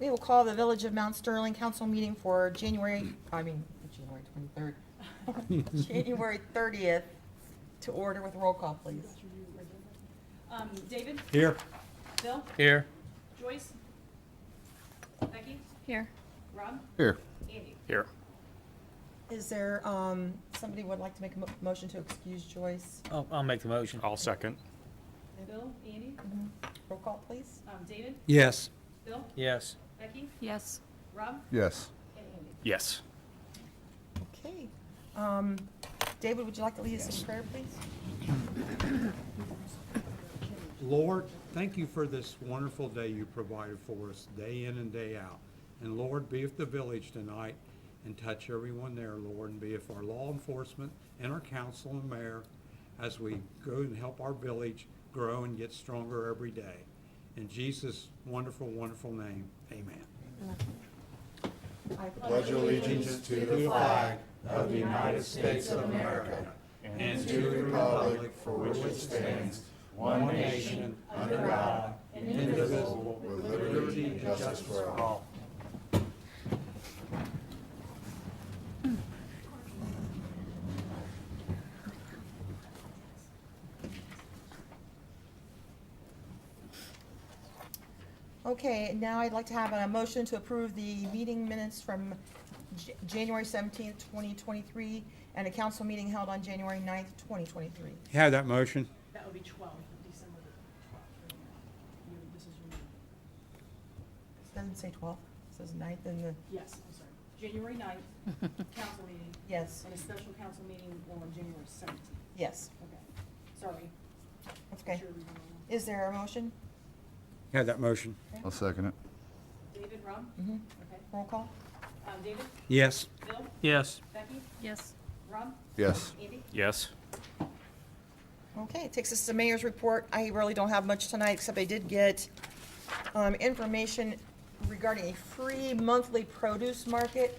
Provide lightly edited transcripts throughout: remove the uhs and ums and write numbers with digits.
We will call the Village of Mount Sterling Council meeting for January 23rd, January 30th to order with roll call, please. David? Here. Bill? Here. Joyce? Becky? Here. Rob? Here. Andy? Here. Is there, somebody would like to make a motion to excuse Joyce? I'll make the motion. I'll second. Bill? Andy? Roll call, please. David? Yes. Bill? Yes. Becky? Yes. Rob? Yes. And Andy? Yes. Okay. David, would you like to lead us in prayer, please? Lord, thank you for this wonderful day you provided for us, day in and day out. And Lord, be with the village tonight and touch everyone there, Lord, and be with our law enforcement and our council and mayor as we go and help our village grow and get stronger every day. In Jesus' wonderful, wonderful name, amen. Pledge allegiance to the flag of the United States of America and to the republic for which it stands, one nation, under God, indivisible, with liberty and justice for all. Okay, now I'd like to have a motion to approve the meeting minutes from January 17th, 2023, and a council meeting held on January 9th, 2023. You have that motion? That would be 12, December 12th. This is your meeting. It doesn't say 12, it says 9th and the, Yes, I'm sorry. January 9th, council meeting, yes, and a special council meeting on January 17th. yes, Okay. Sorry. that's okay. Sure we don't know. Is there a motion? You have that motion? I'll second it. David, Rob? Mm-hmm. Okay. Roll call? David? Yes. Bill? Yes. Becky? Yes. Rob? Yes. Andy? Yes. Okay, it takes us to the mayor's report. I really don't have much tonight, except I did get information regarding a free monthly produce market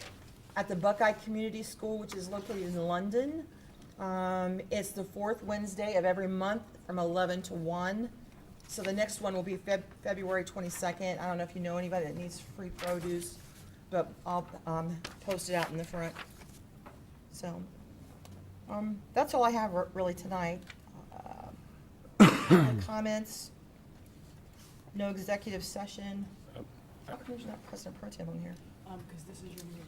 at the Buckeye Community School, which is located in London. It's the fourth Wednesday of every month from 11 to 1. So the next one will be February 22nd. I don't know if you know anybody that needs free produce, but I'll post it out in the front. So, that's all I have really tonight. No comments, no executive session. How come there's not President Pro Tem on here? Because this is your new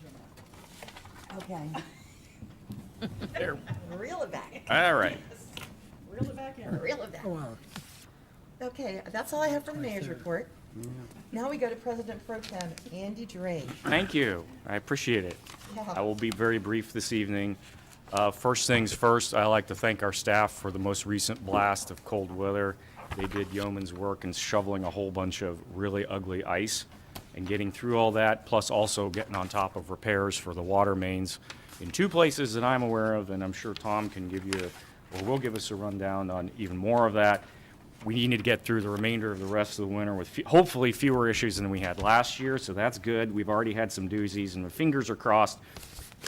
agenda. Okay. There. Reel it back, All right. Reel it back in. reel it back. Okay, that's all I have for the mayor's report. Now we go to President Pro Tem Andy Drake. Thank you. I appreciate it. I will be very brief this evening. First things first, I'd like to thank our staff for the most recent blast of cold weather. They did yeoman's work in shoveling a whole bunch of really ugly ice and getting through all that, plus also getting on top of repairs for the water mains in two places that I'm aware of, and I'm sure Tom can give you, or will give us a rundown on even more of that. We need to get through the remainder of the rest of the winter with hopefully fewer issues than we had last year, so that's good. We've already had some doozies, and the fingers are crossed.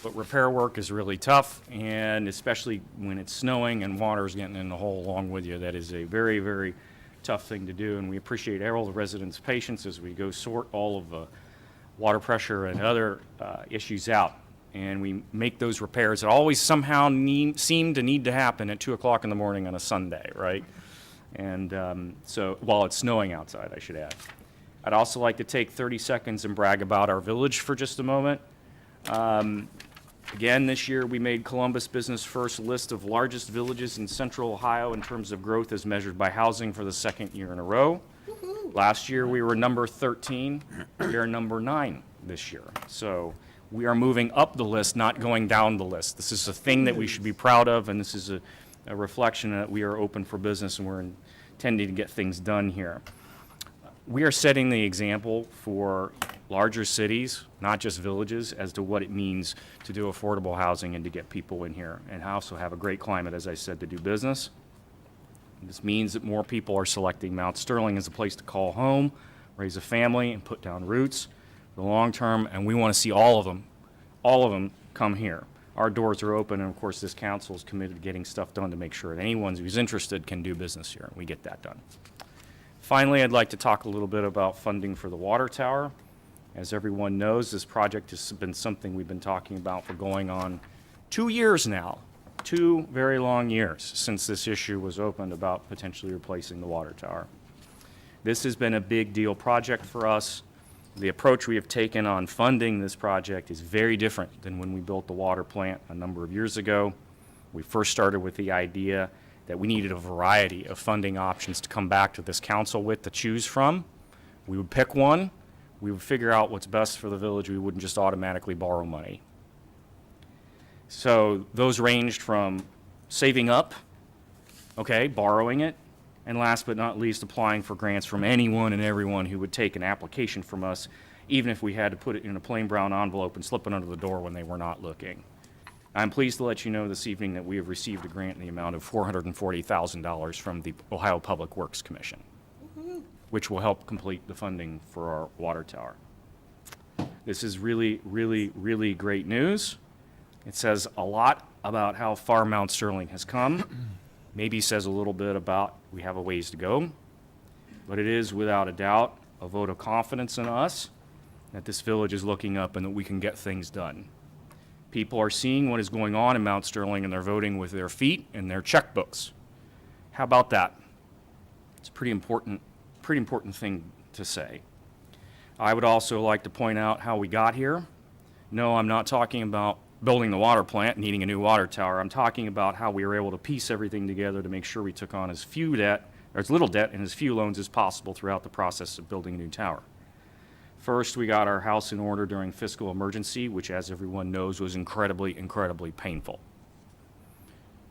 But repair work is really tough, and especially when it's snowing and water's getting in the hole along with you, that is a very, very tough thing to do. And we appreciate all the residents' patience as we go sort all of the water pressure and other issues out. And we make those repairs that always somehow seem to need to happen at 2 o'clock in the morning on a Sunday, right? And so, while it's snowing outside, I should add. I'd also like to take 30 seconds and brag about our village for just a moment. Again, this year, we made Columbus Business First list of largest villages in central Ohio in terms of growth as measured by housing for the second year in a row. Last year, we were number 13. We are number 9 this year. So we are moving up the list, not going down the list. This is a thing that we should be proud of, and this is a reflection that we are open for business and we're intending to get things done here. We are setting the example for larger cities, not just villages, as to what it means to do affordable housing and to get people in here, and also have a great climate, as I said, to do business. This means that more people are selecting Mount Sterling as a place to call home, raise a family, and put down roots for the long term, and we want to see all of them come here. Our doors are open, and of course, this council is committed to getting stuff done to make sure that anyone who's interested can do business here, and we get that done. Finally, I'd like to talk a little bit about funding for the water tower. As everyone knows, this project has been something we've been talking about for going on 2 years now. 2 very long years since this issue was opened about potentially replacing the water tower. This has been a big deal project for us. The approach we have taken on funding this project is very different than when we built the water plant a number of years ago. We first started with the idea that we needed a variety of funding options to come back to this council with to choose from. We would pick one. We would figure out what's best for the village. We wouldn't just automatically borrow money. So those ranged from saving up, okay, borrowing it, and last but not least, applying for grants from anyone and everyone who would take an application from us, even if we had to put it in a plain brown envelope and slip it under the door when they were not looking. I'm pleased to let you know this evening that we have received a grant in the amount of $440,000 from the Ohio Public Works Commission, which will help complete the funding for our water tower. This is really, really, really great news. It says a lot about how far Mount Sterling has come. Maybe says a little bit about we have a ways to go. But it is, without a doubt, a vote of confidence in us that this village is looking up and that we can get things done. People are seeing what is going on in Mount Sterling, and they're voting with their feet and their checkbooks. How about that? It's a pretty important thing to say. I would also like to point out how we got here. No, I'm not talking about building the water plant, needing a new water tower. I'm talking about how we were able to piece everything together to make sure we took on as little debt and as few loans as possible throughout the process of building a new tower. First, we got our house in order during fiscal emergency, which, as everyone knows, was incredibly, incredibly painful.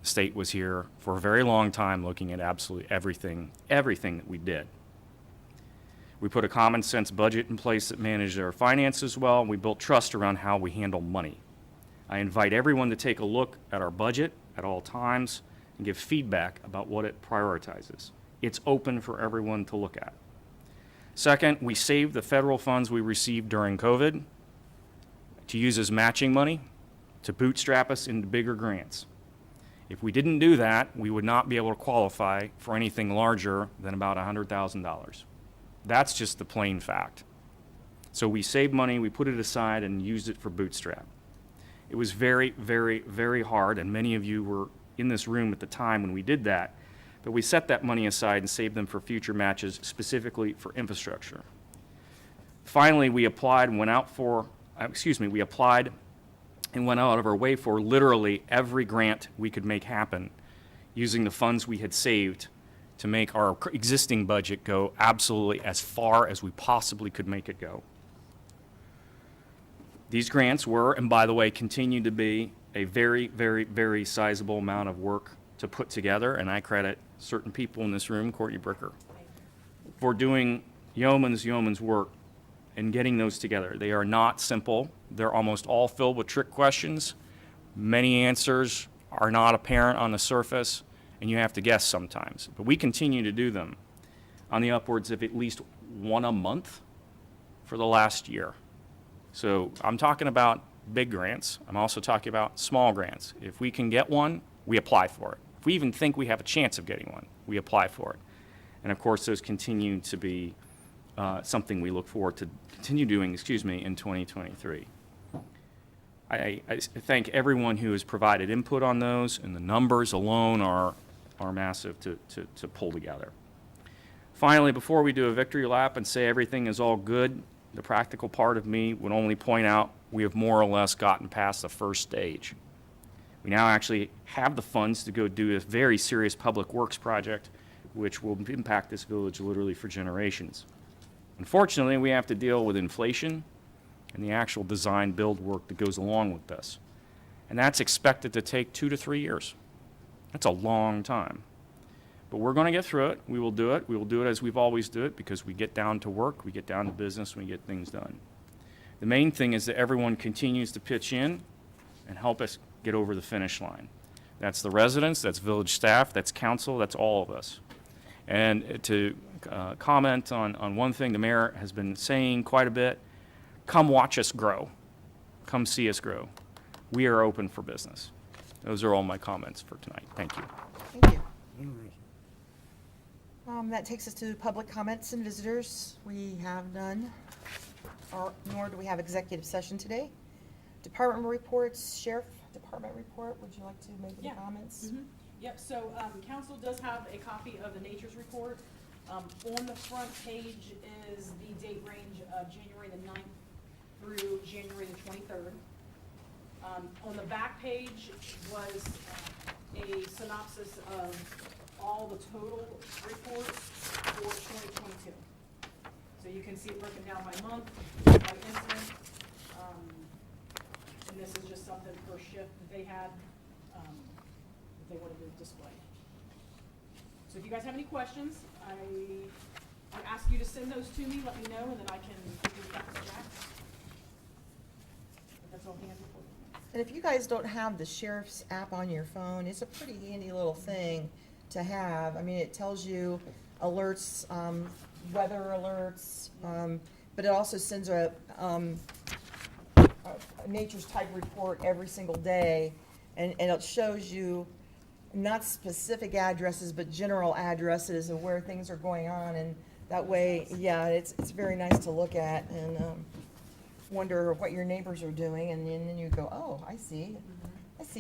The state was here for a very long time looking at absolutely everything that we did. We put a common sense budget in place that managed our finances well. We built trust around how we handle money. I invite everyone to take a look at our budget at all times and give feedback about what it prioritizes. It's open for everyone to look at. Second, we saved the federal funds we received during COVID to use as matching money to bootstrap us into bigger grants. If we didn't do that, we would not be able to qualify for anything larger than about $100,000. That's just the plain fact. So we saved money, we put it aside and used it for bootstrap. It was very, very, very hard, and many of you were in this room at the time when we did that, but we set that money aside and saved them for future matches, specifically for infrastructure. Finally, we applied and went out of our way for literally every grant we could make happen using the funds we had saved to make our existing budget go absolutely as far as we possibly could make it go. These grants were, and by the way, continue to be, a very, very, very sizable amount of work to put together, and I credit certain people in this room, Courtney Bricker, for doing yeoman's work and getting those together. They are not simple. They're almost all filled with trick questions. Many answers are not apparent on the surface, and you have to guess sometimes. But we continue to do them on the upwards of at least one a month for the last year. So I'm talking about big grants. I'm also talking about small grants. If we can get one, we apply for it. If we even think we have a chance of getting one, we apply for it. And of course, those continue to be something we look forward to continue doing, in 2023. I thank everyone who has provided input on those, and the numbers alone are massive to pull together. Finally, before we do a victory lap and say everything is all good, the practical part of me would only point out we have more or less gotten past the first stage. We now actually have the funds to go do a very serious public works project, which will impact this village literally for generations. Unfortunately, we have to deal with inflation and the actual design build work that goes along with this. And that's expected to take 2 to 3 years. That's a long time. But we're going to get through it. We will do it. We will do it as we've always do it, because we get down to work, we get down to business, and we get things done. The main thing is that everyone continues to pitch in and help us get over the finish line. That's the residents, that's village staff, that's council, that's all of us. And to comment on one thing the mayor has been saying quite a bit, come watch us grow. Come see us grow. We are open for business. Those are all my comments for tonight. Thank you. Thank you. That takes us to public comments and visitors. We have none. nor do we have executive session today. Department reports, Sheriff Department report, would you like to make any Yeah. comments? Yep, so, council does have a copy of the Nature's Report. On the front page is the date range of January the 9th through January the 23rd. On the back page was a synopsis of all the total reports for 2022. So you can see it broken down by month, by incident. And this is just something per shift that they had, that they wanted to display. So if you guys have any questions, I ask you to send those to me, let me know, and then I can give you back to Jack. But that's all he has for you. And if you guys don't have the sheriff's app on your phone, it's a pretty handy little thing to have. I mean, it tells you alerts, weather alerts, but it also sends a nature's type report every single day, and it shows you not specific addresses, but general addresses of where things are going on, and that way, yeah, it's very nice to look at and wonder what your neighbors are doing, and then you go, oh, I see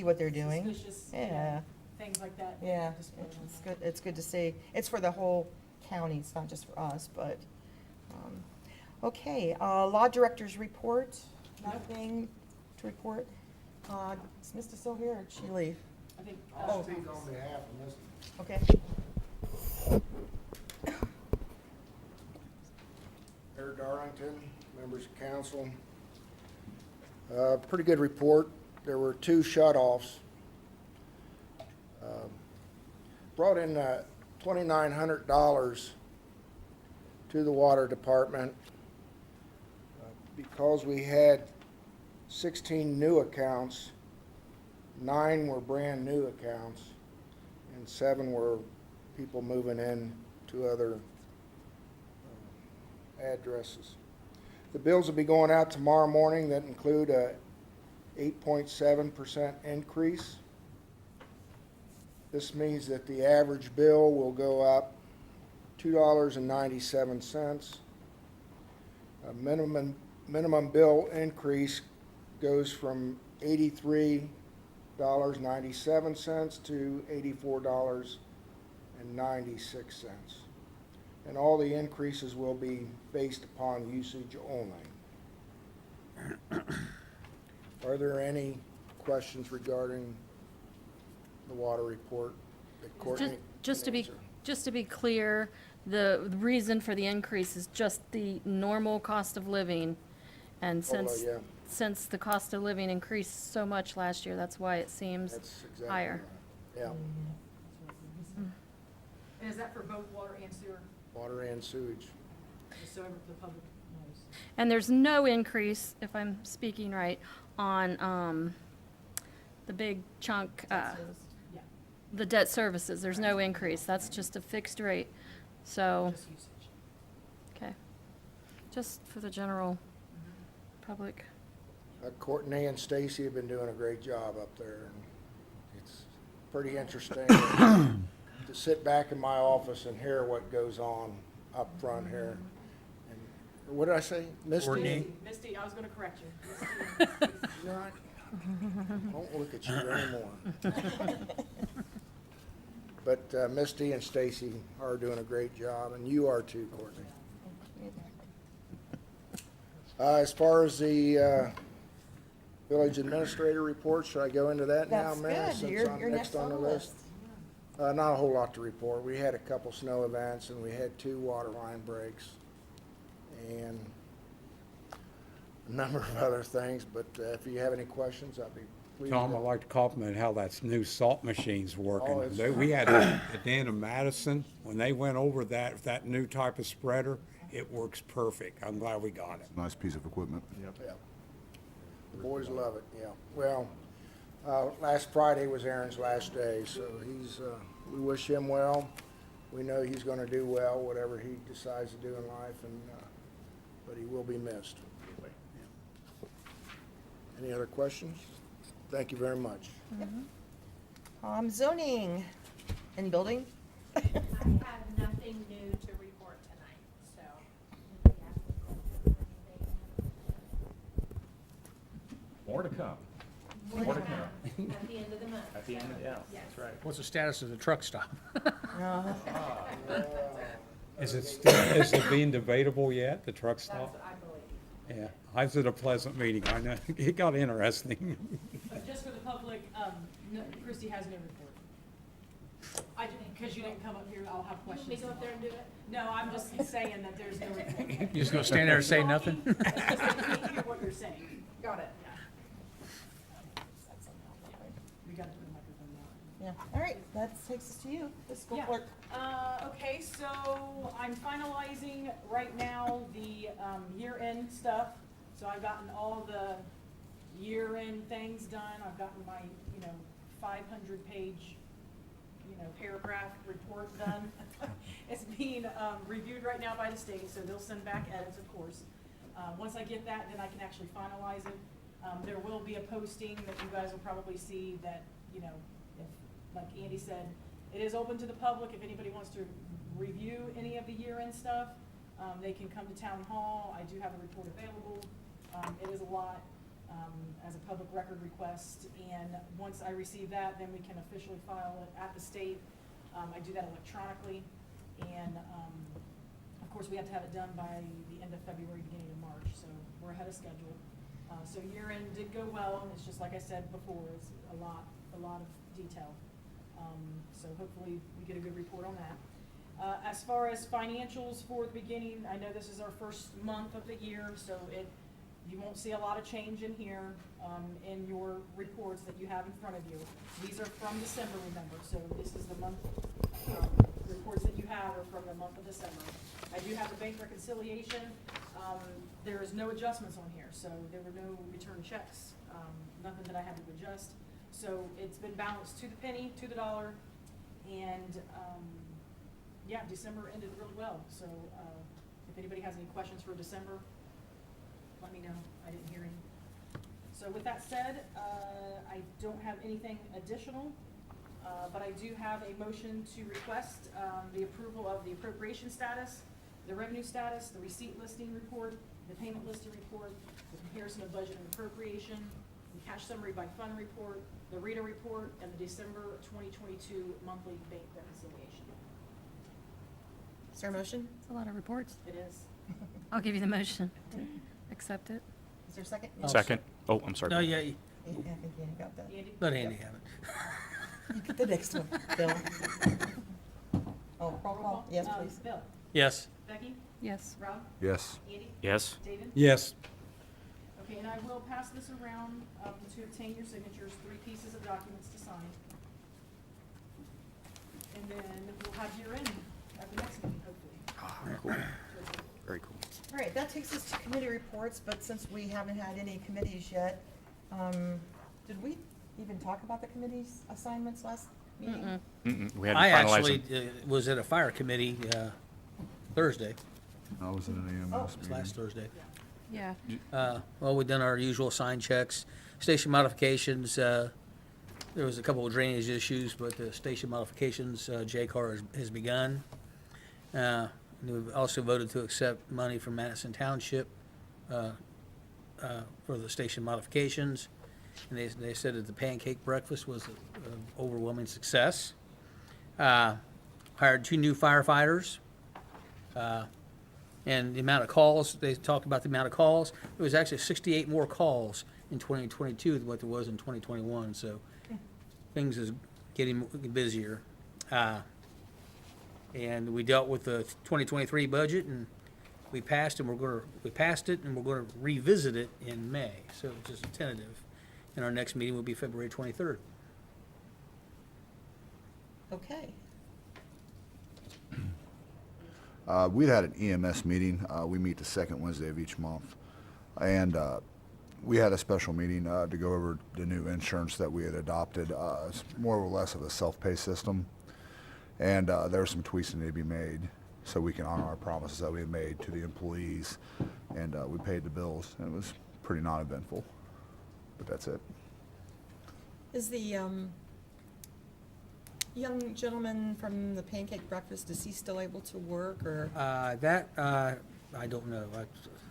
what they're doing. Suspicious, Yeah, things like that. yeah, Display on it's there. good, it's good to see. It's for the whole county, it's not just for us, but, okay, law director's report, nothing to report. Is Mr. still here, or did she leave? I think. Oh. Speak on behalf of Mr. Okay. Mayor Darlington, members of council. Pretty good report. There were 2 shut-offs. Brought in $2,900 to the water department because we had 16 new accounts. 9 were brand-new accounts, and 7 were people moving in to other addresses. The bills will be going out tomorrow morning that include a 8.7% increase. This means that the average bill will go up $2.97. A minimum bill increase goes from $83.97 to $84.96. And all the increases will be based upon usage only. Are there any questions regarding the water report that Courtney Just to can be, answer? just to be clear, the reason for the increase is just the normal cost of living. And yeah. since the cost of living increased so much last year, that's why it seems That's exactly higher. right. Yeah, And is that for both water and sewer, water and sewage. just so the public knows? And there's no increase, if I'm speaking right, on the big chunk, Yeah. the debt services. There's no increase. That's just a fixed rate. So, Just usage. okay. Just for the general public. Courtney and Stacy have been doing a great job up there, and it's pretty interesting to sit back in my office and hear what goes on up front here. And what did I say? Misty? Misty, I was gonna correct you. You're right. Won't look at you anymore. But Misty and Stacy are doing a great job, and you are too, Courtney. As far as the village administrator report, should I go into that now, That's Mayor? good, since you're I'm next on the list. Not a whole lot to report. We had a couple snow events, and we had 2 water line breaks, and a number of other things, but if you have any questions, I'd be pleased. Tom, to- I'd like to compliment how that new salt machine's Oh, working. it's- We had at Dan and Madison, when they went over that new type of spreader, it works perfect. I'm glad we got it. Nice piece of equipment. Yeah. The boys love it, yeah. Well, last Friday was Aaron's last day, so we wish him well. We know he's gonna do well, whatever he decides to do in life, and, but he will be missed. Any other questions? Thank you very much. Zoning and building. I have nothing new to report tonight, so. if you have any questions or anything, to come. At the end of the month. At the end, yeah, that's right. What's the status of the truck stop? Is it being debatable yet, the truck That's stop? what I believe. Yeah, I was at a pleasant meeting, I know, it got interesting. Just for the public, Christie has no report. Because you didn't come up here, I'll have You want questions. me to go up there and do it? No, I'm just saying that there's no report. You just gonna stand there and say nothing? Just to hear what you're saying. Got it. We got to put a microphone down. Yeah, all right, that takes us to you, fiscal Yeah. clerk. Okay, so I'm finalizing right now the year-end stuff. So I've gotten all the year-end things done. I've gotten my, 500-page, paragraph report done. It's being reviewed right now by the state, so they'll send back edits, of course. Once I get that, then I can actually finalize it. There will be a posting that you guys will probably see that, if, like Andy said, it is open to the public. If anybody wants to review any of the year-end stuff, they can come to town hall. I do have a report available. It is a lot, as a public record request, and once I receive that, then we can officially file it at the state. I do that electronically, and, of course, we have to have it done by the end of February, beginning of March, so we're ahead of schedule. So year-end did go well, it's just like I said before, it's a lot of detail. So hopefully we get a good report on that. As far as financials for the beginning, I know this is our first month of the year, so you won't see a lot of change in here, in your reports that you have in front of you. These are from December, remember, so this is the month, reports that you have are from the month of December. I do have the bank reconciliation. There is no adjustments on here, so there were no return checks, nothing that I had to adjust. So it's been balanced to the penny, to the dollar, and, yeah, December ended really well. So, if anybody has any questions for December, let me know. I didn't hear any. So with that said, I don't have anything additional, but I do have a motion to request, the approval of the appropriation status, the revenue status, the receipt listing report, the payment listing report, the comparison of budget and appropriation, the cash summary by fund report, the RETA report, and the December 2022 monthly bank reconciliation. Is there a motion? It's a lot of reports. It is. I'll give you the motion to accept it. Is there a second? Second. Oh, I'm sorry. No, yeah, I think Andy got that. Andy? let Andy have it. You get the next one, Bill. Oh, roll call, yes, please. Bill? Yes. Becky? Yes. Rob? Yes. Andy? Yes? David? Yes, Okay, and I will pass this around to obtain your signatures, 3 pieces of documents to sign. And then we'll have your in at the next meeting, hopefully. Cool. Very cool. All right, that takes us to committee reports, but since we haven't had any committees yet, did we even talk about the committee's assignments last meeting? We had to I finalize actually them. was at a fire committee Thursday, I was in an Oh, EMS it was meeting. last Thursday. Yeah. Well, we've done our usual sign checks, station modifications. There was a couple of drainage issues, but the station modifications, JCAR has begun. We've also voted to accept money from Madison Township for the station modifications. And they said that the pancake breakfast was an overwhelming success. Hired 2 new firefighters. And the amount of calls, they talked about the amount of calls. There was actually 68 more calls in 2022 than what there was in 2021, so things is getting busier. And we dealt with the 2023 budget, and we passed it, and we're gonna revisit it in May, so it's just a tentative. And our next meeting will be February 23rd. Okay, We'd had an EMS meeting. We meet the second Wednesday of each month. And we had a special meeting to go over the new insurance that we had adopted. It's more or less of a self-pay system. And there were some tweaks that need to be made so we can honor our promises that we had made to the employees. And we paid the bills, and it was pretty non-eventful. But that's it. is the, young gentleman from the pancake breakfast, is he still able to work, or? I don't know.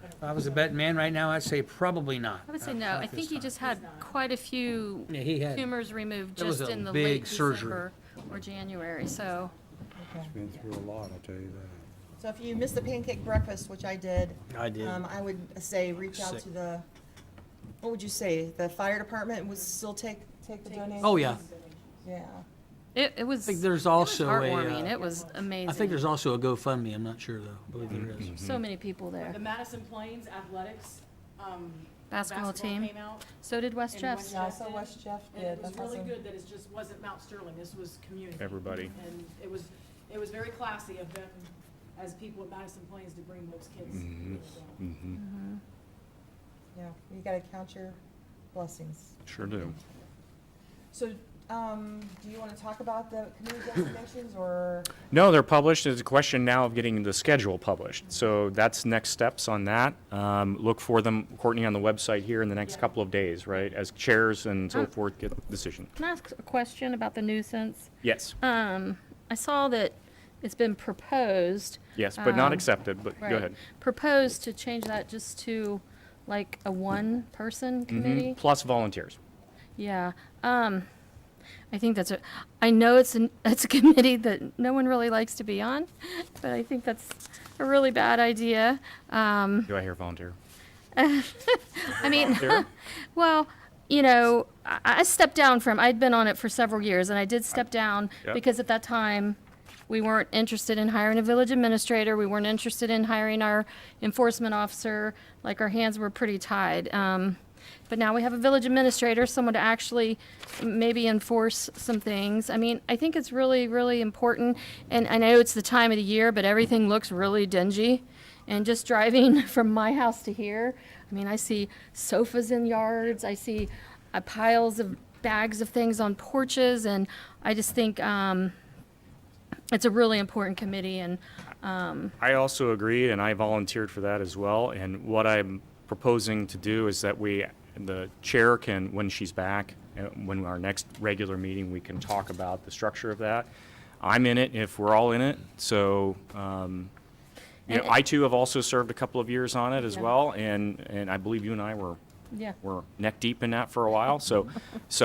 If I was a betting man right now, I'd say probably not. I would say Not- no. not I this think he time. just had quite a few Yeah, he had. tumors removed That was just a in the big late surgery. December or January, so. Okay. Been through a lot, I'll tell you that. So if you missed the pancake breakfast, which I did. I did. I would say reach out Sick. to the, what would you say, the fire department would still take the donations? Oh, yeah. Yeah. It was. I think there's it was also heartwarming. a, It was amazing. I think there's also a GoFundMe, I'm not sure though, I believe there is. So many people there. The Madison Plains Athletics, Basketball team. came out. So did West And Jeff's. Yeah, I saw West Jeff And did. it was That's really awesome. good that it just wasn't Mount Sterling, this was community. Everybody. And it was very classy of them, as people at Madison Plains, to bring those kids. Yeah, you gotta count your blessings. Sure do. So, do you wanna talk about the community designations, or? No, they're published. There's a question now of getting the schedule published. So that's next steps on that. Look for them, Courtney, on the website here in the next couple of days, right? As chairs and so forth get decision. Can I ask a question about the nuisance? Yes, I saw that it's been proposed. yes, but not um, accepted, but go right, ahead. Proposed to change that just to like a one-person committee? Plus volunteers. Yeah. I think I know it's a committee that no one really likes to be on, but I think that's a really bad idea. Do I hear volunteer? I mean, Volunteer? well, you know, I stepped down I'd been on it for several years, and I did step down Yep. because at that time, we weren't interested in hiring a village administrator, we weren't interested in hiring our enforcement officer, like, our hands were pretty tied. But now we have a village administrator, someone to actually maybe enforce some things. I mean, I think it's really, really important, and I know it's the time of the year, but everything looks really dingy. And just driving from my house to here, I mean, I see sofas in yards, I see piles of bags of things on porches, and I just think it's a really important committee, and I also agree, and I volunteered for that as well. And what I'm proposing to do is that the chair can, when she's back, when our next regular meeting, we can talk about the structure of that. I'm in it if we're all in it, so, you know, I too have also served a couple of years on it as Yeah. well, and I believe you and I were yeah. neck deep in that for a while. So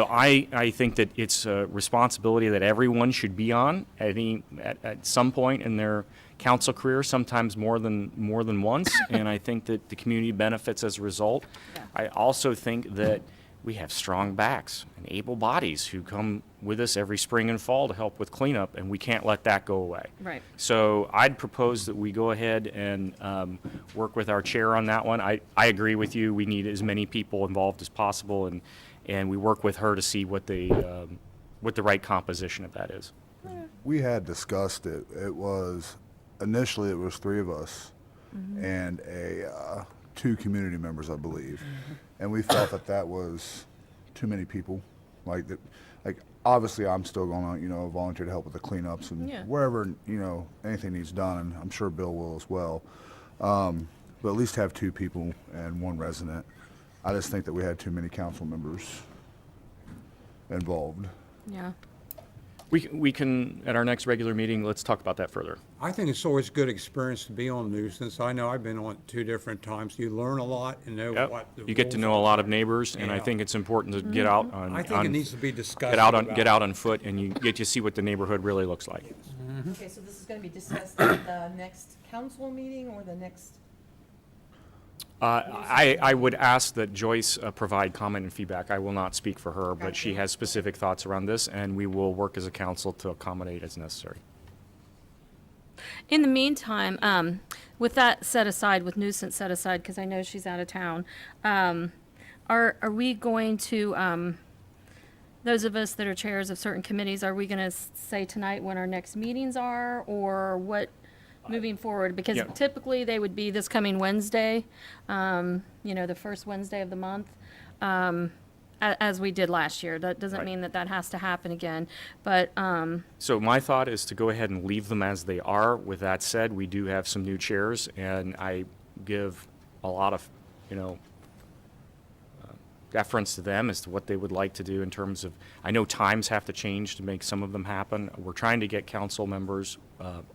I think that it's a responsibility that everyone should be on at some point in their council career, sometimes more than once. And I think that the community benefits as a result. Yeah. I also think that we have strong backs and able bodies who come with us every spring and fall to help with cleanup, and we can't let that go away. Right. So I'd propose that we go ahead and work with our chair on that one. I agree with you. We need as many people involved as possible, and we work with her to see what the right composition of that is. We had discussed it. Initially it was 3 of us and 2 community members, I believe. And we felt that was too many people. Like obviously I'm still going to, volunteer to help with the cleanups and Yeah. wherever, anything needs done, and I'm sure Bill will as well. But at least have 2 people and 1 resident. I just think that we had too many council members involved. Yeah. We can, at our next regular meeting, let's talk about that further. I think it's always a good experience to be on nuisance. I know I've been on it 2 different times. You learn a lot and know Yep. what the You get to rules know a are. lot of neighbors, and I Yeah. think it's important to get out on. I think it on- needs to be discussed. Get out on foot, and you get to see what the neighborhood really looks like. Okay, so this is gonna be discussed at the next council meeting or the next? I would ask that Joyce provide comment and feedback. I will not speak for her, but she Gotcha. has specific thoughts around this, and we will work as a council to accommodate as necessary. In the meantime, with that set aside, with nuisance set aside, because I know she's out of town, are we going to, those of us that are chairs of certain committees, are we going to say tonight when our next meetings are, or what, moving forward? Because Yeah. typically they would be this coming Wednesday, the first Wednesday of the month, as we did last year. That doesn't Right. mean that has to happen again, but, So my thought is to go ahead and leave them as they are. With that said, we do have some new chairs, and I give a lot of, deference to them as to what they would like to do in terms of, I know times have to change to make some of them happen. We're trying to get council members,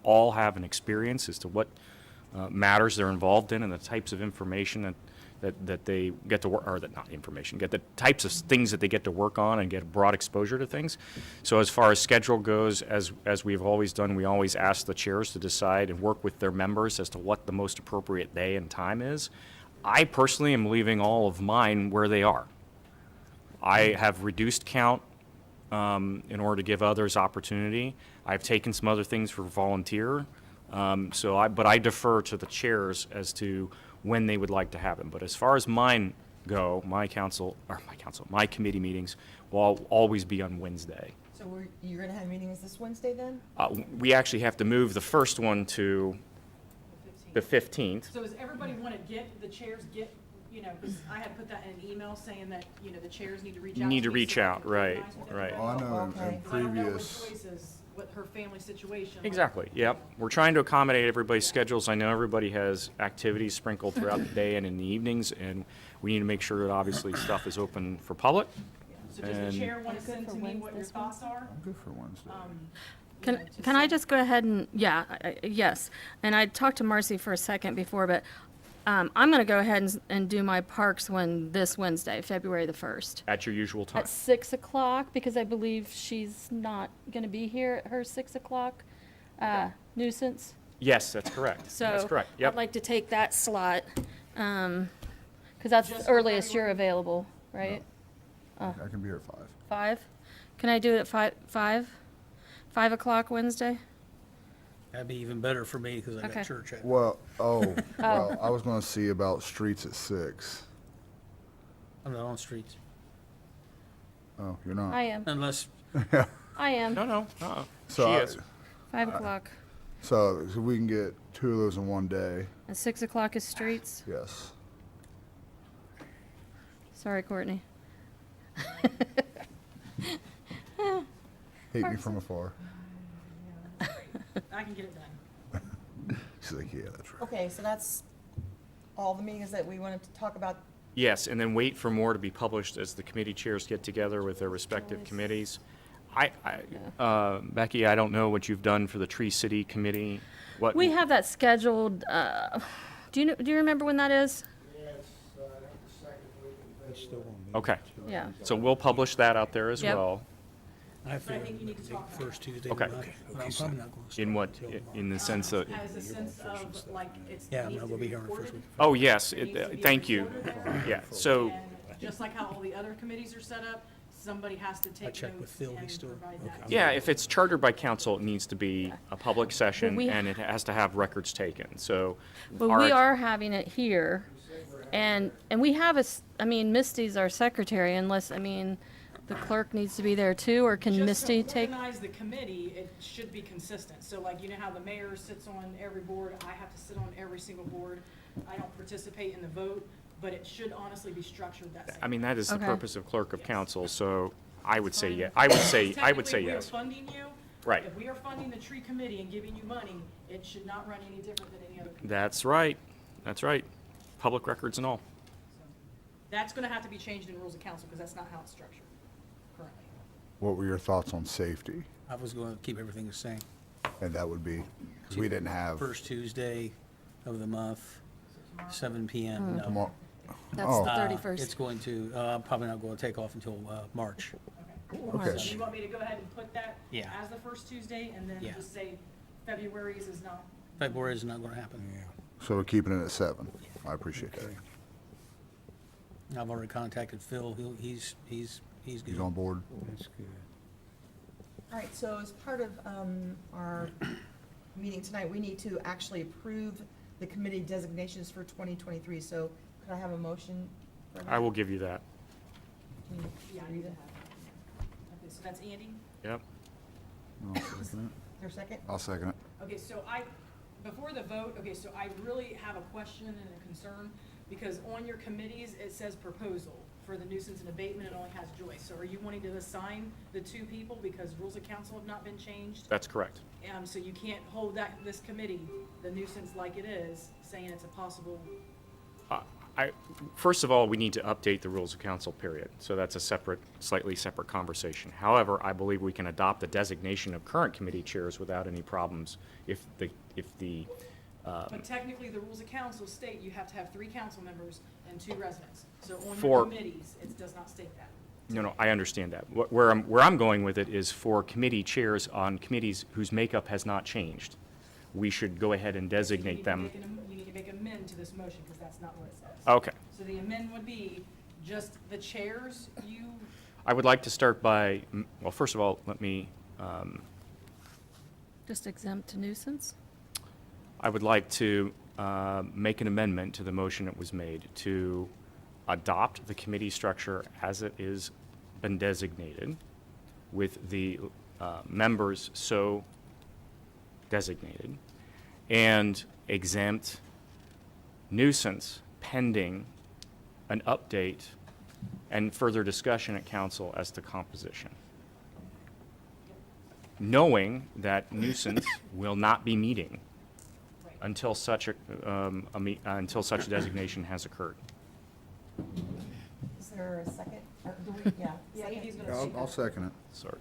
all have an experience as to what matters they're involved in and the types of information that they get to work, or that, not information, get the types of things that they get to work on and get broad exposure to things. So as far as schedule goes, as we've always done, we always ask the chairs to decide and work with their members as to what the most appropriate day and time is. I personally am leaving all of mine where they are. I have reduced count in order to give others opportunity. I've taken some other things for volunteer. But I defer to the chairs as to when they would like to have them. But as far as mine go, my committee meetings will always be on Wednesday. So you're gonna have meetings this Wednesday then? We actually have to move the first one to the 15th. So does everybody want to the chairs get, because I had put that in an email saying that, the chairs need to reach out. Need to me reach so I out, can right, organize with right. everybody. Oh, I know in Okay. Because I don't know what previous, choices, what her family situation. Exactly, yep. We're trying to accommodate everybody's schedules. I know everybody has activities sprinkled throughout the day and in the evenings, and we need to make sure that obviously stuff is open for public. So does And- the chair want to Good send for to me what your Wednesdays, thoughts are? I'm good for Wednesday. Can I just go ahead and, yes. And I talked to Marcy for a second before, but I'm going to go ahead and do my parks one this Wednesday, February the 1st. At your usual time. At 6 o'clock, because I believe she's not going to be here at her 6 o'clock nuisance. Yes, that's correct. That's So correct, I'd yep. like to take that slot, because that's Just the for earliest you're February? available, right? I can be here at 5. 5? Can I do it at 5? 5 o'clock Wednesday? That'd be even better for me because I Okay. got church at. Well, well, I was gonna see about streets at 6. I'm not on streets Oh, you're not? I am. unless, I am. No, she So, is. 5 o'clock. so we can get 2 of those in one day, And 6 o'clock is streets? yes. Sorry, Courtney. Hate me from afar. I can get it done. She's like, yeah, that's right. Okay, so that's all the meetings that we wanted to talk about. Yes, and then wait for more to be published as the committee chairs get together with their respective committees. Becky, I don't know what you've done for the Tree City Committee. What? We have that scheduled, do you remember when that is? It's still on me. Okay, Yeah. so we'll publish that out there as Yep. well. I feel think you need to talk about first Tuesday. Okay. of the month, but I'm probably not going to. In what, in the sense of, As a sense of, like, it's. Yeah, I'm needs not to gonna be here on the first recorded. week. oh, yes, It needs to be thank you. recorded there. Yeah, so, And just like how all the other committees are set up, somebody has to take checked with notes Phil, he's and still- provide okay. that. yeah, if it's chartered by council, it needs to be a public session, we- and it has to have records taken, so. But we are having it here, and we have Misty's our secretary, unless, the clerk needs to be there too, or can Misty Just take? to organize the committee, it should be consistent. So like, you know how the mayor sits on every board, I have to sit on every single board. I don't participate in the vote, but it should honestly be structured that same. That is the Okay. purpose of clerk of council, so I would say, Fine. yeah, I would say Technically, we are yes. funding you. Right. If we are funding the tree committee and giving you money, it should not run any different than any other committee. That's right, that's right. Public records and all. That's gonna have to be changed in rules of council, because that's not how it's structured currently. What were your thoughts on safety? I was going to keep everything the same. And that would be, because we didn't have. First Tuesday of the month, 7 PM. No. Tomorrow. That's Oh. the It's 31st. going to, I'm probably not going to take off until March. Okay. So you want me to go ahead and put that Yeah. as the first Tuesday, and then Yeah. just say February's is not? February is not going to happen. So we're keeping it at 7. I appreciate that. I've already contacted Phil. He's good. He's on board. That's good. All right, so as part of our meeting tonight, we need to actually approve the committee designations for 2023. So could I have a motion for that? I will give you that. Can you Yeah, I read need to it? have that. Okay, so that's Andy? Yep. I'll second Is there a second? it. I'll second it. Okay, so before the vote, okay, so I really have a question and a concern, because on your committees, it says proposal for the nuisance and abatement, it only has Joyce. So are you wanting to assign the 2 people because rules of council have not been changed? That's correct. So you can't hold this committee, the nuisance like it is, saying it's a possible, First of all, we need to update the rules of council, period. So that's a slightly separate conversation. However, I believe we can adopt the designation of current committee chairs without any problems if the But technically, the rules of council state you have to have 3 council members and 2 residents. So on For- your committees, it does not state that. No, I understand that. Where I'm going with it is for committee chairs on committees whose makeup has not changed. We should go ahead and You designate need to them. make you need to make amend to this motion, because that's not what it says. Okay. So the amend would be just the chairs, I would like to start by, well, first of all, let me, Just exempt to nuisance? I would like to make an amendment to the motion that was made to adopt the committee structure as it is been designated, with the members so designated, and exempt nuisance pending an update and further discussion at council as to composition. Knowing that nuisance will not be meeting until such until such designation has occurred. Is there a second? Or do we, yeah. Yeah, second? Evie's gonna say I'll that. second it.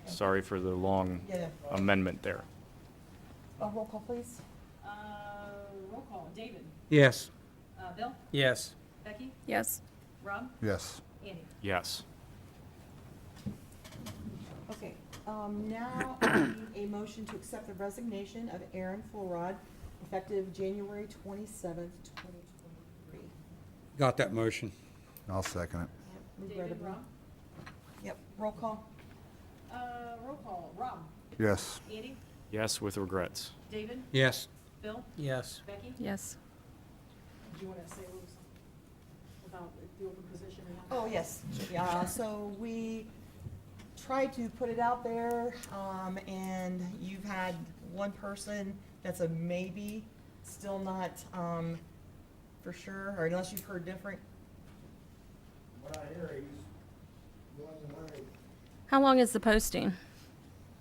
Sorry for the long Yeah. amendment there. Roll call, please. Roll call, David, Yes. Bill, Yes. Becky, Yes. Rob, Yes. Andy. Yes. Okay, now I need a motion to accept the resignation of Aaron Fulrod, effective January 27th, 2023. Got that motion. I'll second it. David, Regrettably. Rob, Yep, roll call. roll call, Rob, Yes. Andy, Yes, with regrets. David, Yes. Bill, Yes. Becky. Yes. Do you want to say what was about the open position we have? Oh, yes, yeah, so we tried to put it out there, and you've had one person that's a maybe, still not, for sure, or unless you've heard different. What I hear, he's willing to wait How long is the posting?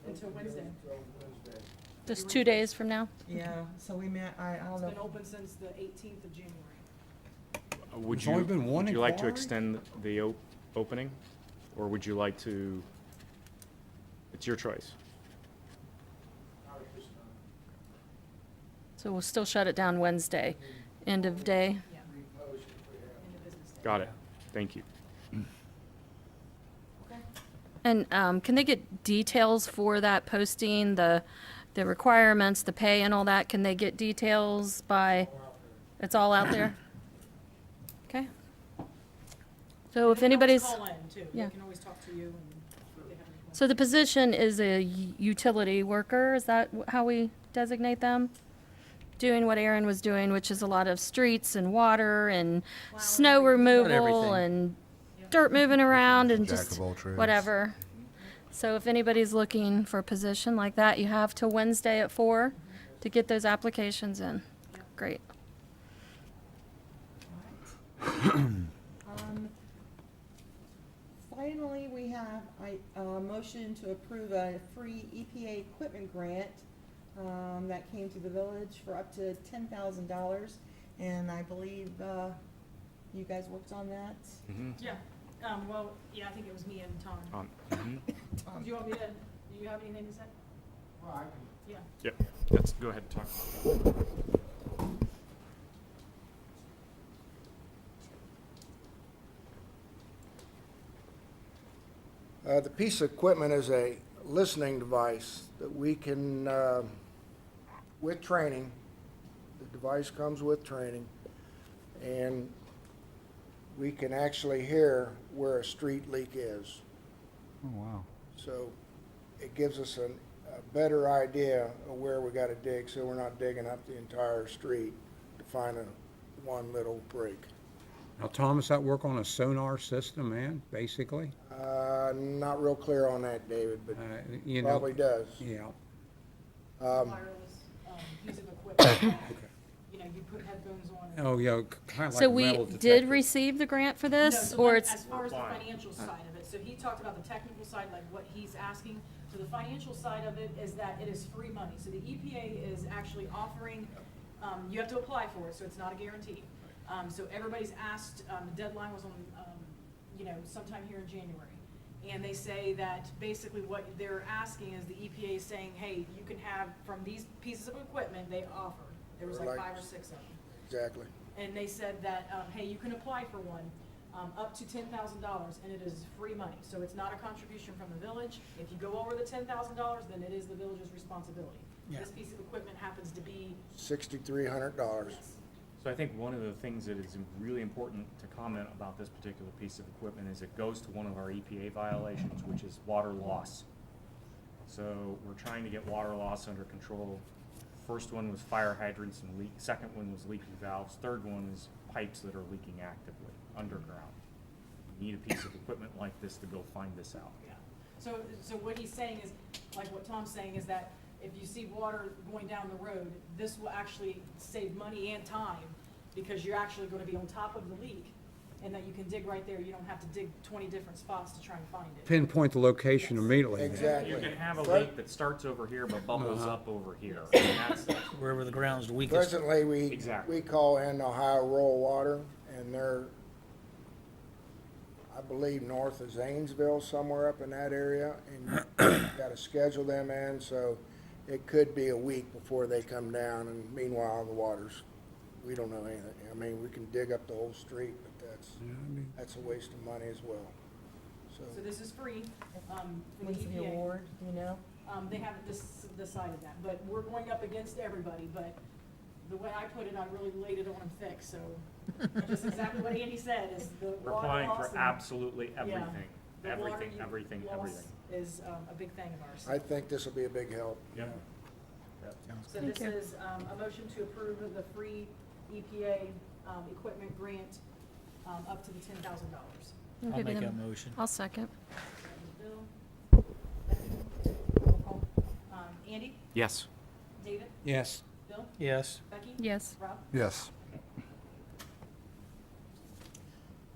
Until Wednesday. until Wednesday. Just 2 days from now? Yeah, so we met, I don't It's know. been open since the 18th of January. Would There's only you, been one would you like to inquiry? extend the opening? Or would you like to, it's your choice. I was just, So we'll still shut it down Wednesday, end of day? Yeah, repost if we have. in the business day. Got it. Thank you. Okay. And can they get details for that posting, the requirements, the pay and all that? Can they get details by, it's all out there? Okay. So if They can always anybody's, call in, too. yeah. They can always talk to you and if they have any questions. so the position is a utility worker, is that how we designate them? Doing what Aaron was doing, which is a lot of streets and water and snow removal everything. and dirt moving around and Jack just of all trades. whatever. So if anybody's looking for a position like that, you have till Wednesday at 4 to get those applications in. Great. Finally, we have a motion to approve a free EPA equipment grant that came to the village for up to $10,000. And I believe you guys worked on that. Yeah, well, yeah, I think it was me and Tom. Mhm. Do you want me to, do you have anything to say? Well, I can, Yeah. Yep, let's go ahead and talk. the piece of equipment is a listening device that we can, with training, the device comes with training, and we can actually hear where a street leak is. Oh, wow. So it gives us a better idea of where we gotta dig, so we're not digging up the entire street to find one little break. Now, Tom, does that work on a sonar system, man, basically? Not real clear on that, David, but You know. probably does. Yeah. Wireless, piece of equipment. You know, you put headphones on. and- Oh, yeah, kind of So like we metal did detector. receive the grant for No, this, so or like, it's, as far as the financial side of it, so he talked about the technical side, like what he's asking. So the financial side of it is that it is free money. So the EPA is actually offering, you have to apply for it, so it's not a guarantee. So everybody's asked, the deadline was on, you know, sometime here in January. And they say that basically what they're asking is the EPA is saying, hey, you can have, from these pieces of equipment they offered, There was Or like like- 5 or 6 of them. Exactly. And they said that, hey, you can apply for one, up to $10,000, and it is free money. So it's not a contribution from the village. If you go over the $10,000, then it is the village's responsibility. Yeah. This piece of equipment happens to be, $6,300. yes, So I think one of the things that is really important to comment about this particular piece of equipment is it goes to one of our EPA violations, which is water loss. So we're trying to get water loss under control. First one was fire hydrants and leak, second one was leaking valves, third one is pipes that are leaking actively underground. You need a piece of equipment like this to go find this out. yeah. So what he's saying is, like what Tom's saying, is that if you see water going down the road, this will actually save money and time, because you're actually gonna be on top of the leak, and that you can dig right there. You don't have to dig 20 different spots to try and find it. Pinpoint the location immediately. Exactly. You can have a But- leak that starts over here but bubbles up over here. And that's, Wherever the ground's the weakest. Presently, Exactly. we call in Ohio Rural Water, and they're, I believe, north of Zanesville, somewhere up in that area, and you gotta schedule them in, so it could be a week before they come down, and meanwhile, the water's, we don't know anything. I mean, we can dig up the whole street, but that's a waste of money as well, so. So this is free, for the When's the EPA. award, do you know? They haven't decided that, but we're going up against everybody, but the way I put it, I really laid it on them thick, so just exactly what Andy said, is the we're water applying loss for and- absolutely yeah, everything, the water everything, everything, loss everything. is a big thing of ours. I think this will be a big help. Yep. So this is a motion to approve of the free EPA equipment grant up to the $10,000. I'll make that motion. I'll second. Bill? Roll call. Andy? Yes. David? Yes. Bill? Yes. Becky? Yes. Rob? Yes.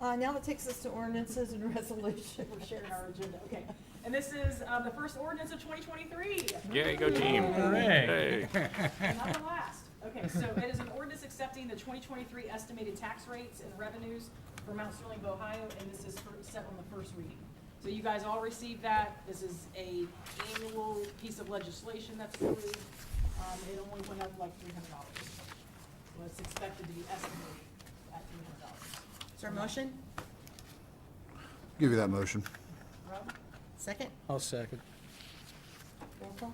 Now that takes us to ordinances and resolutions. We're sharing our agenda, okay. And this is the first ordinance of 2023. Yay, go team. Hooray. Hey. Not the last. Okay, so it is an ordinance accepting the 2023 estimated tax rates and revenues for Mount Sterling, Ohio, and this is set on the first reading. So you guys all received that. This is a annual piece of legislation that's approved. It only went up like $300. Well, it's expected to be estimated at $300. Is there a motion? Give you that motion. Rob? Second? I'll second. Roll call?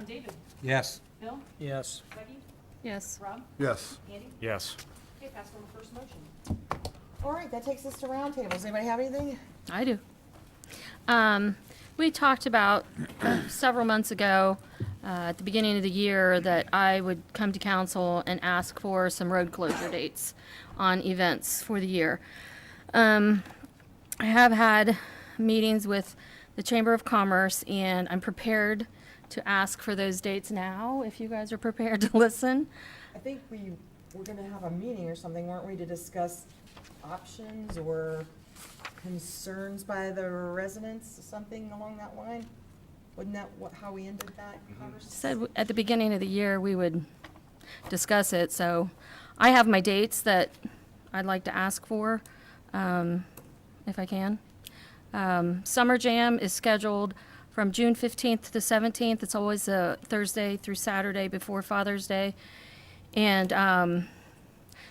David? Yes. Bill? Yes. Becky? Yes. Rob? Yes. Andy? Yes. Okay, pass on the first motion. All right, that takes us to roundtables. Anybody have anything? I do. We talked about several months ago, at the beginning of the year, that I would come to council and ask for some road closure dates on events for the year. I have had meetings with the Chamber of Commerce, and I'm prepared to ask for those dates now, if you guys are prepared to listen. I think we were gonna have a meeting or something, weren't we, to discuss options or concerns by the residents, something along that line? Wasn't that how we ended that conversation? Said at the beginning of the year, we would discuss it, so I have my dates that I'd like to ask for, if I can. Summer Jam is scheduled from June 15th to 17th. It's always a Thursday through Saturday before Father's Day. And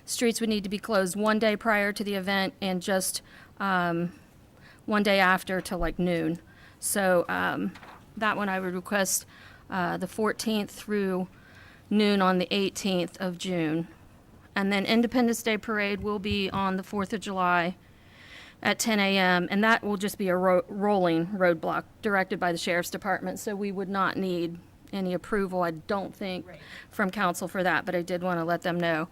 streets would need to be closed one day prior to the event and just one day after till like noon. So that one I would request the 14th through noon on the 18th of June. And then Independence Day Parade will be on the 4th of July at 10 a.m. And that will just be a rolling roadblock directed by the Sheriff's Department. So we would not need any approval, I don't think, Right. from council for that, but I did want to let them know.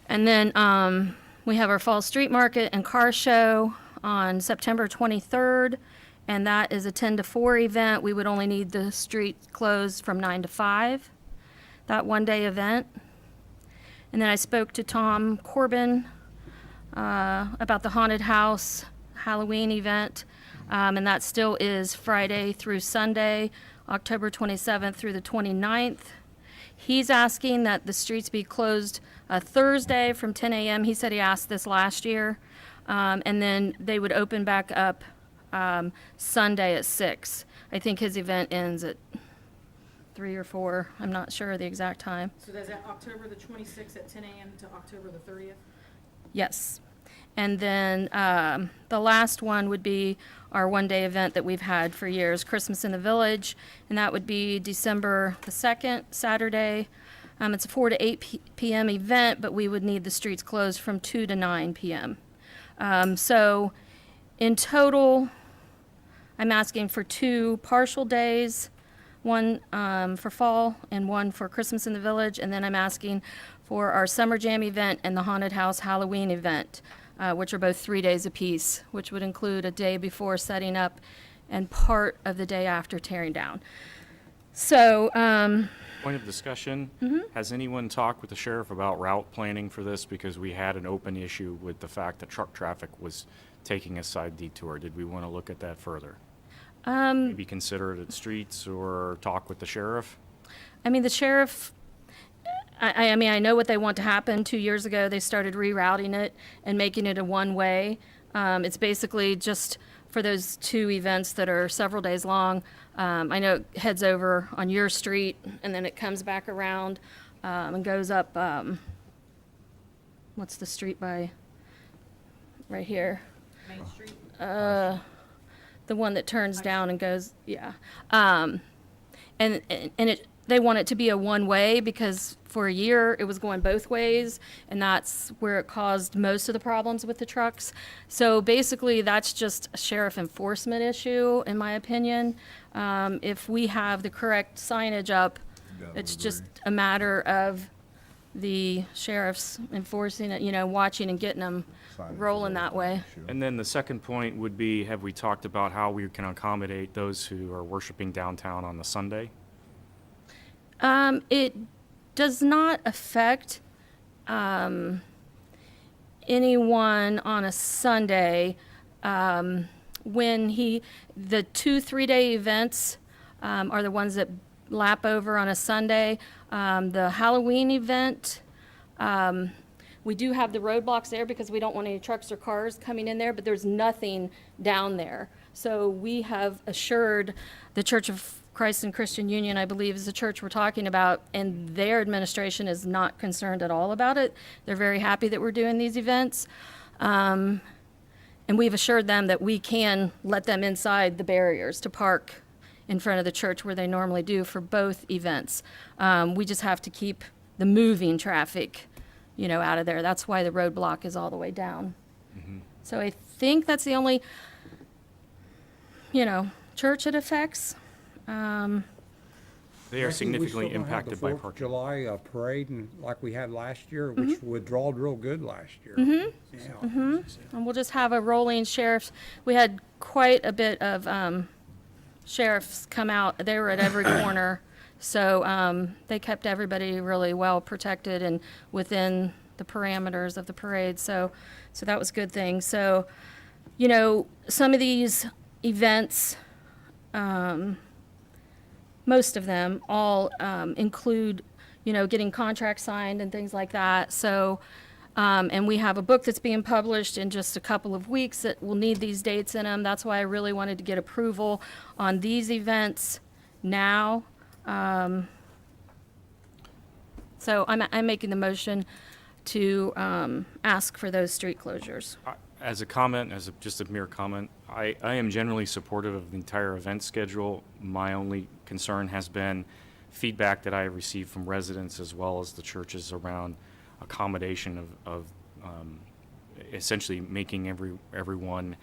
And then we have our Fall Street Market and Car Show on September 23rd, and that is a 10 to 4 event. We would only need the street closed from 9 to 5, that one-day event. And then I spoke to Tom Corbin about the Haunted House Halloween event, and that still is Friday through Sunday, October 27th through the 29th. He's asking that the streets be closed Thursday from 10 a.m. He said he asked this last year. And then they would open back up Sunday at 6. I think his event ends at 3 or 4. I'm not sure of the exact time. So that's at October the 26th at 10 a.m. to October the 30th? Yes. And then the last one would be our one-day event that we've had for years, Christmas in the Village, and that would be December the 2nd, Saturday. It's a 4 to 8 p.m. event, but we would need the streets closed from 2 to 9 p.m. So in total, I'm asking for 2 partial days, one for fall and one for Christmas in the Village, and then I'm asking for our Summer Jam event and the Haunted House Halloween event, which are both 3 days apiece, which would include a day before setting up and part of the day after tearing down. So, Point of discussion, has anyone talked with the sheriff about route planning for this? Because we had an open issue with the fact that truck traffic was taking a side detour. Did we want to look at that further? Maybe consider it at streets or talk with the sheriff? I mean, the sheriff, I mean, I know what they want to happen. 2 years ago, they started rerouting it and making it a one-way. It's basically just for those 2 events that are several days long. I know it heads over on your street, and then it comes back around and goes up, what's the street by, right here? Main Street? The one that turns down and goes, yeah. And they want it to be a one-way because for a year it was going both ways, and that's where it caused most of the problems with the trucks. So basically, that's just a sheriff enforcement issue, in my opinion. If we have the correct signage up, it's just a matter of the sheriffs enforcing it, watching and getting them rolling that way. And then the second point would be, have we talked about how we can accommodate those who are worshiping downtown on the Sunday? It does not affect anyone on a Sunday. When the 2 3-day events are the ones that lap over on a Sunday. The Halloween event, we do have the roadblocks there because we don't want any trucks or cars coming in there, but there's nothing down there. So we have assured the Church of Christ and Christian Union, I believe, is the church we're talking about, and their administration is not concerned at all about it. They're very happy that we're doing these events. And we've assured them that we can let them inside the barriers to park in front of the church where they normally do for both events. We just have to keep the moving traffic, out of there. That's why the roadblock is all the way down. So I think that's the only, church it affects. They are Becky, significantly we still gonna have impacted the by 4th of parking. July parade and like we had last year, which withdrawed real good last year. Yeah. And we'll just have a rolling sheriffs. We had quite a bit of sheriffs come out. They were at every corner. So they kept everybody really well protected and within the parameters of the parade. So that was a good thing. So, some of these events, most of them all include, getting contracts signed and things like that. So, and we have a book that's being published in just a couple of weeks that will need these dates in them. That's why I really wanted to get approval on these events now. So I'm making the motion to ask for those street closures. As a comment, just a mere comment, I am generally supportive of the entire event schedule. My only concern has been feedback that I have received from residents as well as the churches around accommodation of essentially making everyone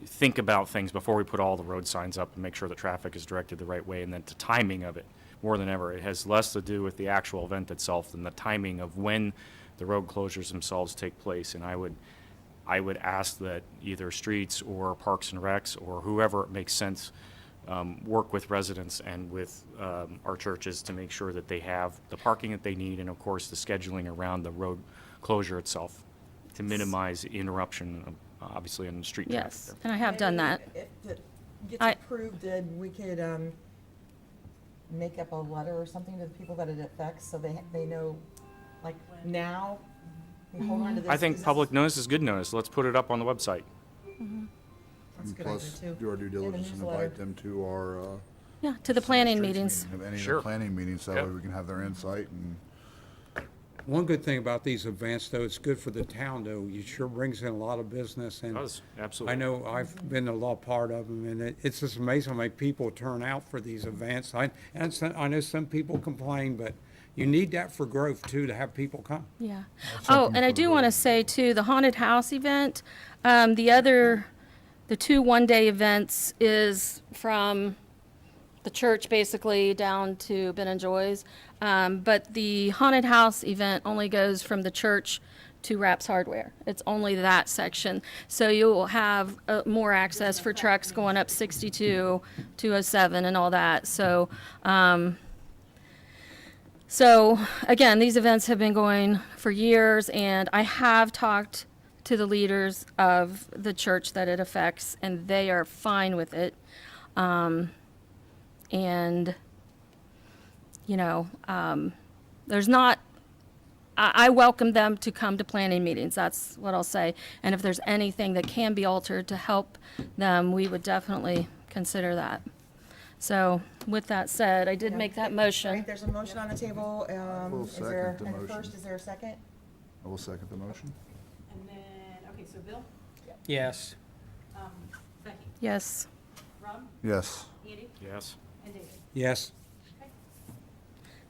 think about things before we put all the road signs up and make sure the traffic is directed the right way, and then the timing of it more than ever. It has less to do with the actual event itself than the timing of when the road closures themselves take place. And I would ask that either streets or Parks and Recs or whoever it makes sense work with residents and with our churches to make sure that they have the parking that they need, and of course the scheduling around the road closure itself to minimize interruption, obviously, in the street traffic. Yes, and I have done that. If it gets I- approved, then we could make up a letter or something to the people that it affects, so they know, like, now, we hold on to this. I think because public notice is good notice. Let's put it up on the website. That's a good Plus, idea, too. do our due In the diligence and newsletter. invite them to our Yeah, to the planning meetings. Of any of Sure. the planning meetings, so that way Yep. we can have their insight and. One good thing about these events, though, it's good for the town, though. It sure brings in a lot of business, and Does, I absolutely. know I've been a lot part of them, and it's just amazing how many people turn out for these events. I know some people complain, but you need that for growth, too, to have people come. Yeah. Oh, and I do want to say too, the haunted house event, the two one-day events is from the church basically down to Ben and Joy's. But the haunted house event only goes from the church to Raps Hardware. It's only that section. So you'll have more access for trucks going up 62, 207 and all that. So, so again, these events have been going for years, and I have talked to the leaders of the church that it affects, and they are fine with it. And, you know, there's not, I welcome them to come to planning meetings. That's what I'll say. And if there's anything that can be altered to help them, we would definitely consider that. So with that said, I did make that All motion. right, there's a motion on the table. Will Is there, second the and motion. first, is there a second? I will second the motion. And then, okay, so Bill, Yes. Becky, Yes. Rob, Yes. Andy, Yes. and David. Yes.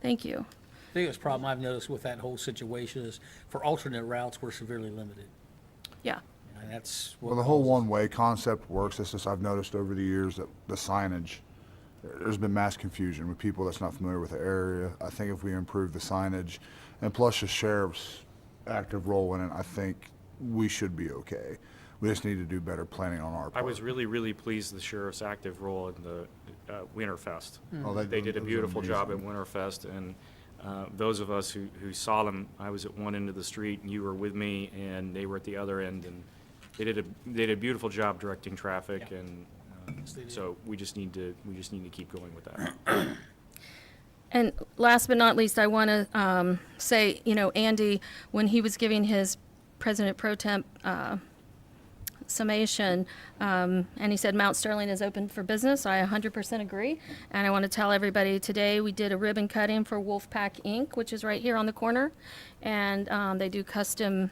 Thank you. The biggest problem I've noticed with that whole situation is for alternate routes, we're severely limited. Yeah. And that's what Well, the whole causes- one-way concept works. It's just I've noticed over the years that the signage, there's been mass confusion with people that's not familiar with the area. I think if we improve the signage, and plus the sheriff's active role in it, I think we should be okay. We just need to do better planning on our part. I was really, really pleased with the sheriff's active role in the Winterfest. Oh, They did a it was beautiful job at amazing. Winterfest, and those of us who saw them, I was at one end of the street, and you were with me, and they were at the other end, and they did a beautiful job directing traffic, Yeah. and Yes, they did. so we just need to keep going with that. And last but not least, I want to say, you know, Andy, when he was giving his President Pro Temp summation, and he said Mount Sterling is open for business. I 100% agree. And I want to tell everybody today we did a ribbon cutting for Wolfpack Inc., which is right here on the corner. And they do custom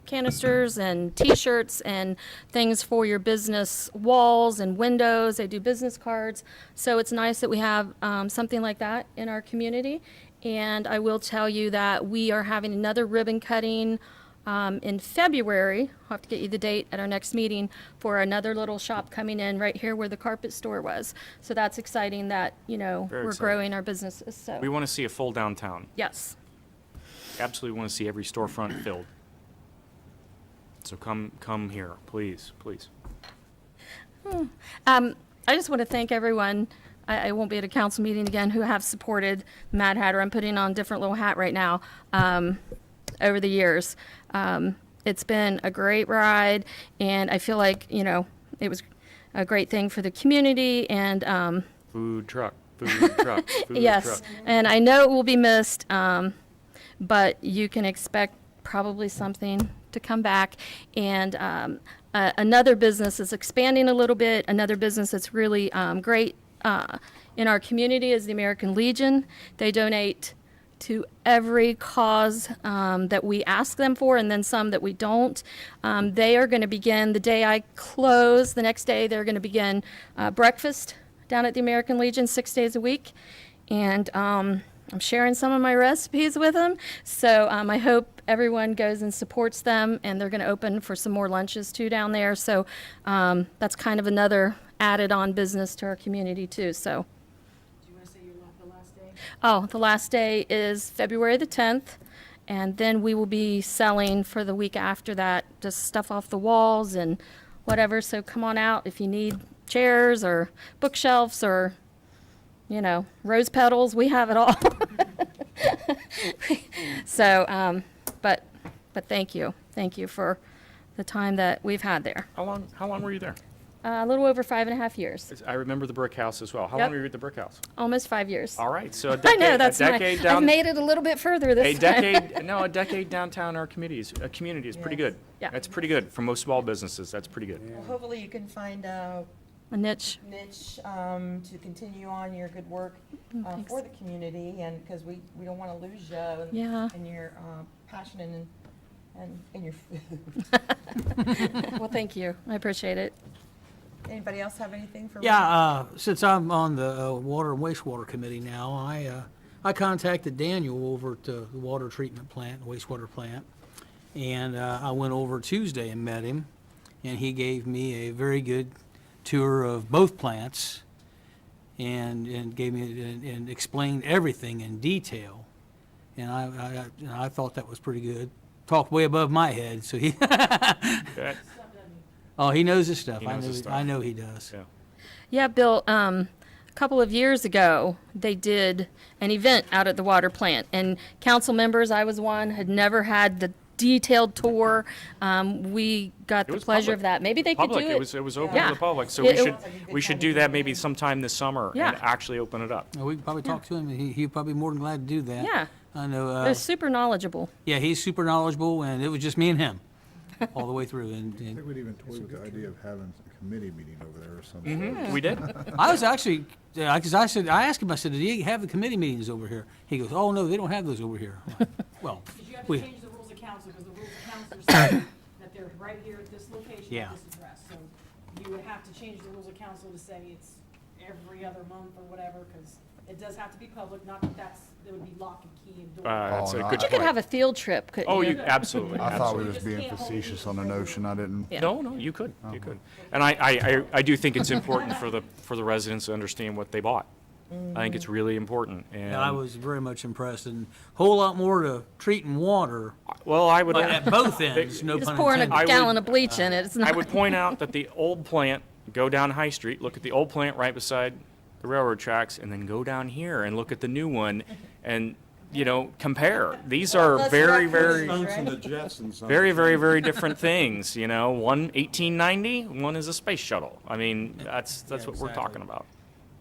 canisters and T-shirts and things for your business walls and windows. They do business cards. So it's nice that we have something like that in our community. And I will tell you that we are having another ribbon cutting in February. I'll have to get you the date at our next meeting for another little shop coming in right here where the carpet store was. So that's exciting that, you know, Very we're exciting. growing our businesses. So We want to see a full downtown. yes. Absolutely want to see every storefront filled. So come here, please, please. I just want to thank everyone. I won't be at a council meeting again who have supported Mad Hatter. I'm putting on a different little hat right now over the years. It's been a great ride, and I feel like, you know, it was a great thing for the community. And Food truck, food truck, food yes, truck. and I know it will be missed, but you can expect probably something to come back. And another business is expanding a little bit. Another business that's really great in our community is the American Legion. They donate to every cause that we ask them for, and then some that we don't. They are going to begin the day I close. The next day, they're going to begin breakfast down at the American Legion 6 days a week. And I'm sharing some of my recipes with them. So I hope everyone goes and supports them, and they're going to open for some more lunches too down there. So that's kind of another added on business to our community too. So, Do you want to say the last day? oh, the last day is February the 10th. And then we will be selling for the week after that, just stuff off the walls and whatever. So come on out if you need chairs or bookshelves or, you know, rose petals. We have it all. So, but thank you. Thank you for the time that we've had there. How long were you there? A little over 5.5 years. I remember the brick house as well. How Yep. long were you at the brick house? Almost 5 years. All right, so a I decade, know, that's a decade nice. down. I've made it a little bit further a this time. decade downtown our community is pretty Yes. good. Yeah. That's pretty good for most small businesses. That's pretty good. Well, hopefully you can find niche. to continue on your good work Thanks. for the community, and because we don't want to lose you and, Yeah. and your passion and your food. Well, thank you. I appreciate it. Anybody else have anything for? Yeah, since I'm on the Water and Wastewater Committee now, I contacted Daniel over at the water treatment plant, wastewater plant, and I went over Tuesday and met him, and he gave me a very good tour of both plants, and gave me and explained everything in detail, and I thought that was pretty good. Talked way above my head, so he That- oh, he knows his stuff. He knows his stuff. I know he does. yeah. Yeah, Bill, a couple of years ago, they did an event out at the water plant, and council members, I was one, had never had the detailed tour. We got It the was pleasure public. of that. Maybe they could do Public, it. it was open Yeah. to the public, so It- we should do that maybe sometime this summer and Yeah. actually open it up. We could probably talk to him, and he'd probably be more than glad to do that. Yeah. I know, They're super knowledgeable. yeah, he's super knowledgeable, and it was just me and him all the way through, I and think we'd even toy with the idea of having a committee meeting over there or something. We did. I was actually, because I asked him, I said, do you have the committee meetings over here? He goes, oh, no, they don't have those over here. I'm like, well, Because you have we, to change the rules of council, because the rules of council say that they're right here at this location, Yeah. at this address. So you would have to change the rules of council to say it's every other month or whatever, because it does have to be public, not that that would be lock and key and door. That's a Oh, no, good You could point. have a field trip, couldn't Oh, you? you, absolutely, I thought we absolutely. were just being facetious on the notion. I didn't. Yeah. No, you could, And I do think it's important for the residents to understand what they bought. I think it's really important, and. I was very much impressed, and a whole lot more to treating water, Well, I would. but at both ends, no Just pun pouring a intended. gallon of bleach in it. It's I not. would point out that the old plant, go down High Street, look at the old plant right beside the railroad tracks, and then go down here and look at the new one, and, compare. These are Let's very, not very, confuse, Sons and the Jetsons. very, very, very different things, One 1890, one is a space shuttle. I mean, that's what we're exactly. talking about.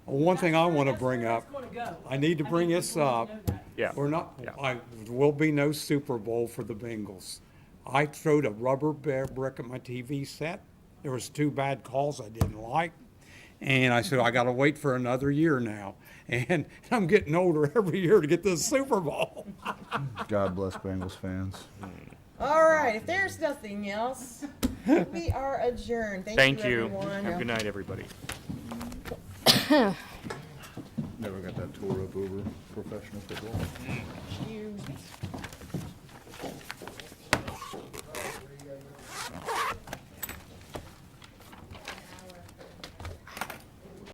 One thing I want to That's bring where up, it's gonna go. I need to bring think this people need to up. know that. Yeah. We're not, Yeah. there will be no Super Bowl for the Bengals. I throwed a rubber brick at my TV set. There was 2 bad calls I didn't like. And I said, I gotta wait for another year now. And I'm getting older every year to get to the Super Bowl. God bless Bengals fans. All right, if there's nothing else, we are adjourned. Thank you. everyone. Have a good night, everybody. Never got that tore up over professional football.